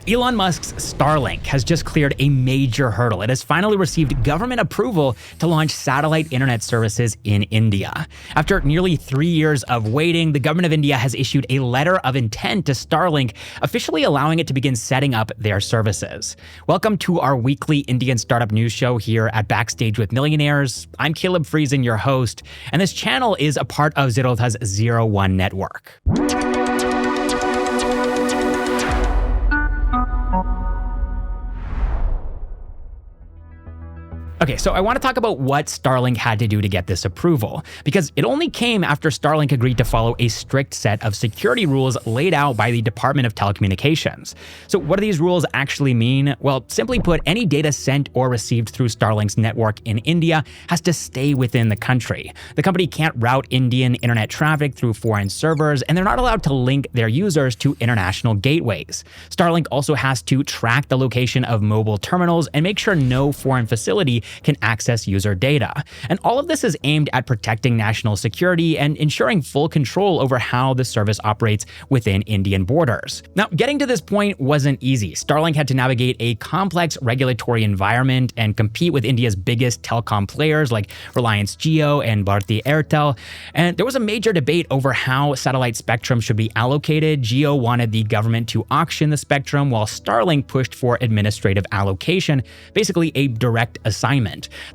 Elon Musk's Starlink has just cleared a major hurdle. It has finally received government approval to launch satellite internet services in India. After nearly 3 years of waiting, the government of India has issued a letter of intent to Starlink, officially allowing it to begin setting up their services. Welcome to our weekly Indian startup news show here at Backstage with Millionaires. I'm Caleb Friesen, your host, and this channel is a part of Zerodha's 01 network. Okay, so I want to talk about what Starlink had to do to get this approval, because it only came after Starlink agreed to follow a strict set of security rules laid out by the Department of Telecommunications. So what do these rules actually mean? Well, simply put, any data sent or received through Starlink's network in India has to stay within the country. The company can't route Indian internet traffic through foreign servers, and they're not allowed to link their users to international gateways. Starlink also has to track the location of mobile terminals and make sure no foreign facility can access user data. And all of this is aimed at protecting national security and ensuring full control over how the service operates within Indian borders. Now, getting to this point wasn't easy. Starlink had to navigate a complex regulatory environment and compete with India's biggest telecom players like Reliance Jio and Bharti Airtel. And there was a major debate over how satellite spectrum should be allocated. Jio wanted the government to auction the spectrum, while Starlink pushed for administrative allocation, basically a direct assignment.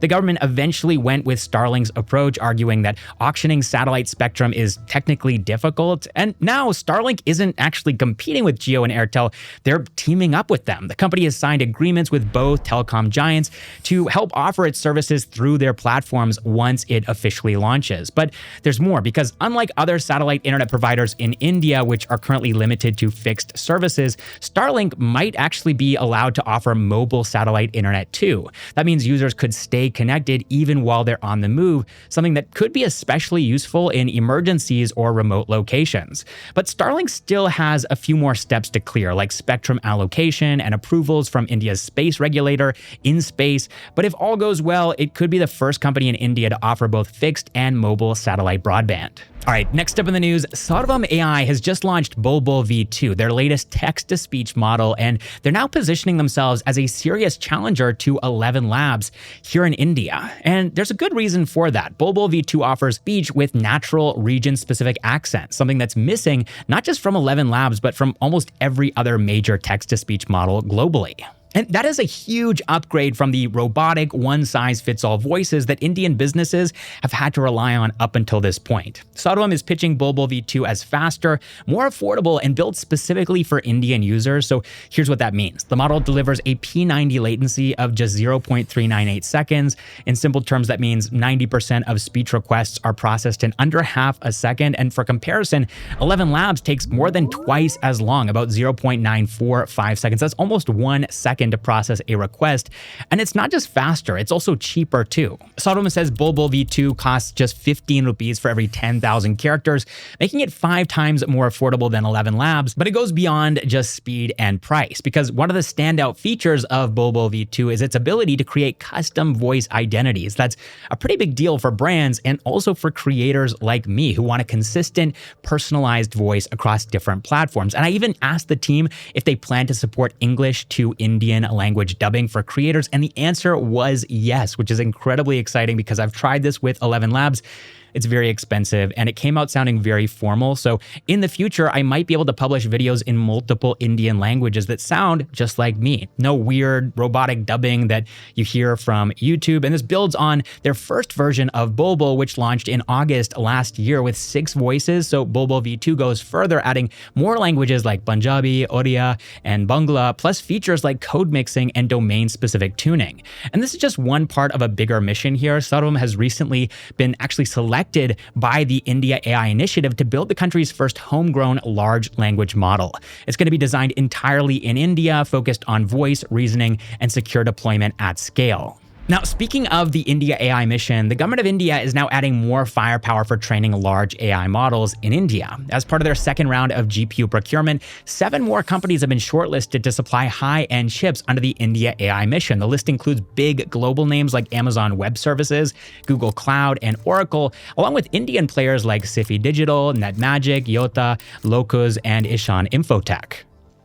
The government eventually went with Starlink's approach, arguing that auctioning satellite spectrum is technically difficult. And now Starlink isn't actually competing with Jio and Airtel, they're teaming up with them. The company has signed agreements with both telecom giants to help offer its services through their platforms once it officially launches. But there's more, because unlike other satellite internet providers in India, which are currently limited to fixed services, Starlink might actually be allowed to offer mobile satellite internet too. That means users could stay connected even while they're on the move, something that could be especially useful in emergencies or remote locations. But Starlink still has a few more steps to clear, like spectrum allocation and approvals from India's space regulator, InSpace. But if all goes well, it could be the first company in India to offer both fixed and mobile satellite broadband. All right, next up in the news, Sarvam AI has just launched Bulbul V2, their latest text-to-speech model, and they're now positioning themselves as a serious challenger to ElevenLabs here in India. And there's a good reason for that. Bulbul V2 offers speech with natural region-specific accents, something that's missing not just from ElevenLabs, but from almost every other major text-to-speech model globally. And that is a huge upgrade from the robotic, one-size-fits-all voices that Indian businesses have had to rely on up until this point. Sarvam is pitching Bulbul V2 as faster, more affordable, and built specifically for Indian users. So here's what that means. The model delivers a P90 latency of just 0.398 seconds. In simple terms, that means 90% of speech requests are processed in under half a second. And for comparison, ElevenLabs takes more than twice as long, about 0.945 seconds. That's almost 1 second to process a request. And it's not just faster, it's also cheaper too. Zerodha says Bulbul V2 costs just 15 rupees for every 10,000 characters, making it 5 times more affordable than ElevenLabs. But it goes beyond just speed and price, because one of the standout features of Bulbul V2 is its ability to create custom voice identities. That's a pretty big deal for brands and also for creators like me who want a consistent, personalized voice across different platforms. And I even asked the team if they plan to support English to Indian language dubbing for creators, and the answer was yes, which is incredibly exciting because I've tried this with ElevenLabs. It's very expensive, and it came out sounding very formal. So in the future, I might be able to publish videos in multiple Indian languages that sound just like me. No weird robotic dubbing that you hear from YouTube. And this builds on their first version of Bulbul, which launched in August last year with 6 voices. So Bulbul V2 goes further, adding more languages like Punjabi, Odia, and Bangla, plus features like code mixing and domain-specific tuning. And this is just one part of a bigger mission here. Sarvam has recently been actually selected by the IndiaAI initiative to build the country's first homegrown large language model. It's going to be designed entirely in India, focused on voice, reasoning, and secure deployment at scale. Now, speaking of the IndiaAI mission, the government of India is now adding more firepower for training large AI models in India. As part of their second round of GPU procurement, 7 more companies have been shortlisted to supply high-end chips under the IndiaAI mission. The list includes big global names like Amazon Web Services, Google Cloud, and Oracle, along with Indian players like Sifi Digital, NetMagic, Yota, Locus, and Ishan Infotech.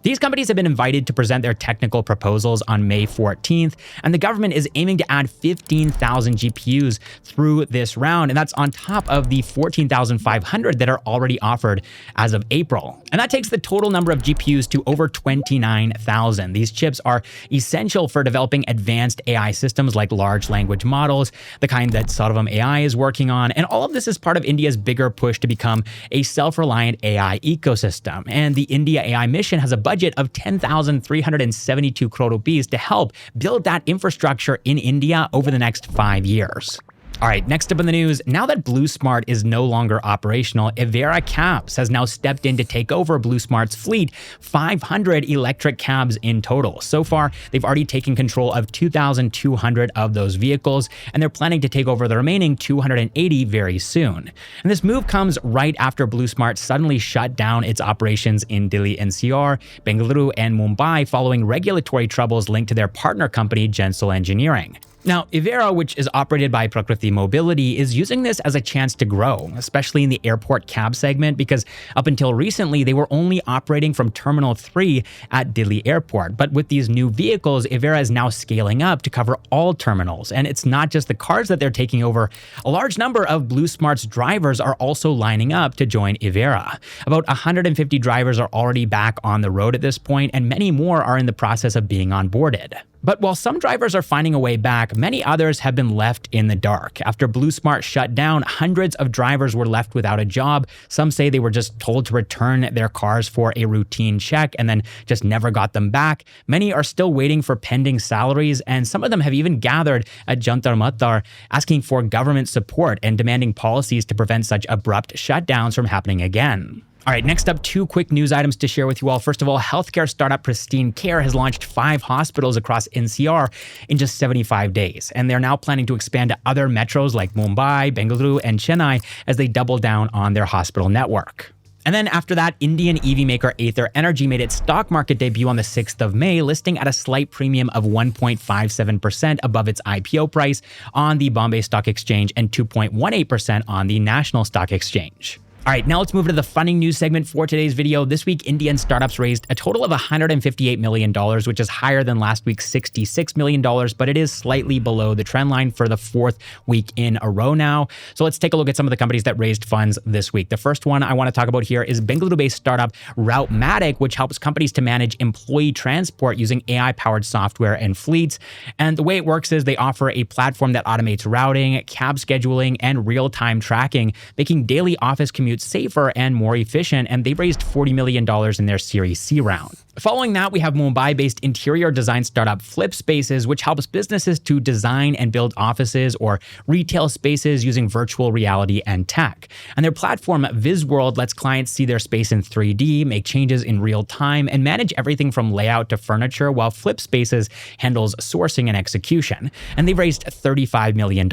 These companies have been invited to present their technical proposals on May 14th, and the government is aiming to add 15,000 GPUs through this round, and that's on top of the 14,500 that are already offered as of April. And that takes the total number of GPUs to over 29,000. These chips are essential for developing advanced AI systems like large language models, the kind that Sarvam AI is working on, and all of this is part of India's bigger push to become a self-reliant AI ecosystem. And the IndiaAI Mission has a budget of 10,372 crore rupees to help build that infrastructure in India over the next 5 years. All right, next up in the news, now that BluSmart is no longer operational, Evera Cabs has now stepped in to take over BluSmart's fleet, 500 electric cabs in total. So far, they've already taken control of 2,200 of those vehicles, and they're planning to take over the remaining 280 very soon. And this move comes right after BluSmart suddenly shut down its operations in Delhi NCR, Bengaluru, and Mumbai following regulatory troubles linked to their partner company, Gensel Engineering. Now, Evera, which is operated by Prakriti Mobility, is using this as a chance to grow, especially in the airport cab segment, because up until recently, they were only operating from Terminal 3 at Delhi Airport. But with these new vehicles, Evera is now scaling up to cover all terminals. And it's not just the cars that they're taking over. A large number of BluSmart's drivers are also lining up to join Evera. About 150 drivers are already back on the road at this point, and many more are in the process of being onboarded. But while some drivers are finding a way back, many others have been left in the dark. After BluSmart shut down, hundreds of drivers were left without a job. Some say they were just told to return their cars for a routine check and then just never got them back. Many are still waiting for pending salaries, and some of them have even gathered at Jantar Mantar asking for government support and demanding policies to prevent such abrupt shutdowns from happening again. All right, next up, 2 quick news items to share with you all. First of all, healthcare startup Pristyn Care has launched 5 hospitals across NCR in just 75 days. And they're now planning to expand to other metros like Mumbai, Bengaluru, and Chennai as they double down on their hospital network. And then after that, Indian EV maker Ather Energy made its stock market debut on the 6th of May, listing at a slight premium of 1.57% above its IPO price on the Bombay Stock Exchange and 2.18% on the National Stock Exchange. All right, now let's move to the funding news segment for today's video. This week, Indian startups raised a total of $158 million, which is higher than last week's $66 million, but it is slightly below the trend line for the 4th week in a row now. So let's take a look at some of the companies that raised funds this week. The first one I want to talk about here is Bengaluru-based startup Routematiq, which helps companies to manage employee transport using AI-powered software and fleets. And the way it works is they offer a platform that automates routing, cab scheduling, and real-time tracking, making daily office commutes safer and more efficient, and they raised $40 million in their Series C round. Following that, we have Mumbai-based interior design startup Flip Spaces, which helps businesses to design and build offices or retail spaces using virtual reality and tech. And their platform, VisWorld, lets clients see their space in 3D, make changes in real time, and manage everything from layout to furniture, while Flip Spaces handles sourcing and execution. And they've raised $35 million.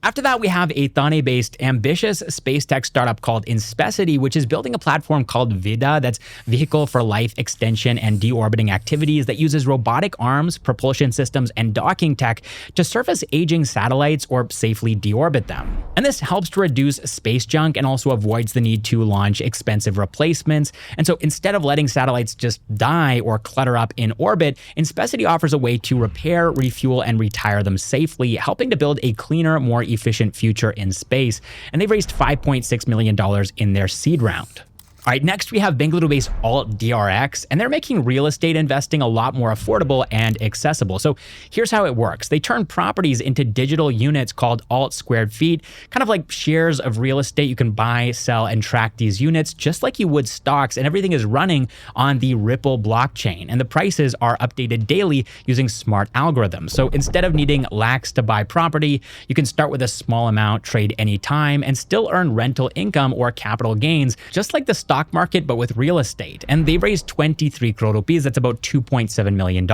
After that, we have a Thane-based ambitious space tech startup called Inspecity, which is building a platform called Vida that's Vehicle for Life Extension and Deorbiting Activities that uses robotic arms, propulsion systems, and docking tech to surface aging satellites or safely deorbit them. And this helps to reduce space junk and also avoids the need to launch expensive replacements. And so instead of letting satellites just die or clutter up in orbit, Inspecity offers a way to repair, refuel, and retire them safely, helping to build a cleaner, more efficient future in space. And they've raised $5.6 million in their seed round. All right, next we have Bengaluru-based AltDRX, and they're making real estate investing a lot more affordable and accessible. So here's how it works. They turn properties into digital units called Alt Squared Feet, kind of like shares of real estate. You can buy, sell, and track these units just like you would stocks, and everything is running on the Ripple blockchain. And the prices are updated daily using smart algorithms. So instead of needing lakhs to buy property, you can start with a small amount, trade anytime, and still earn rental income or capital gains, just like the stock market, but with real estate. And they raised 23 crore rupees. That's about $2.7 million.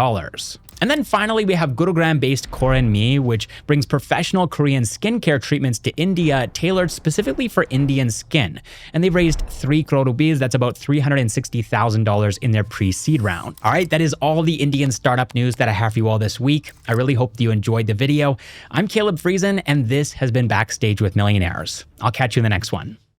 And then finally, we have Gurugram-based Korean-Me, which brings professional Korean skincare treatments to India, tailored specifically for Indian skin. And they've raised 3 crore rupees. That's about $360,000 in their pre-seed round. All right, that is all the Indian startup news that I have for you all this week. I really hope that you enjoyed the video. I'm Caleb Friesen, and this has been Backstage with Millionaires. I'll catch you in the next one.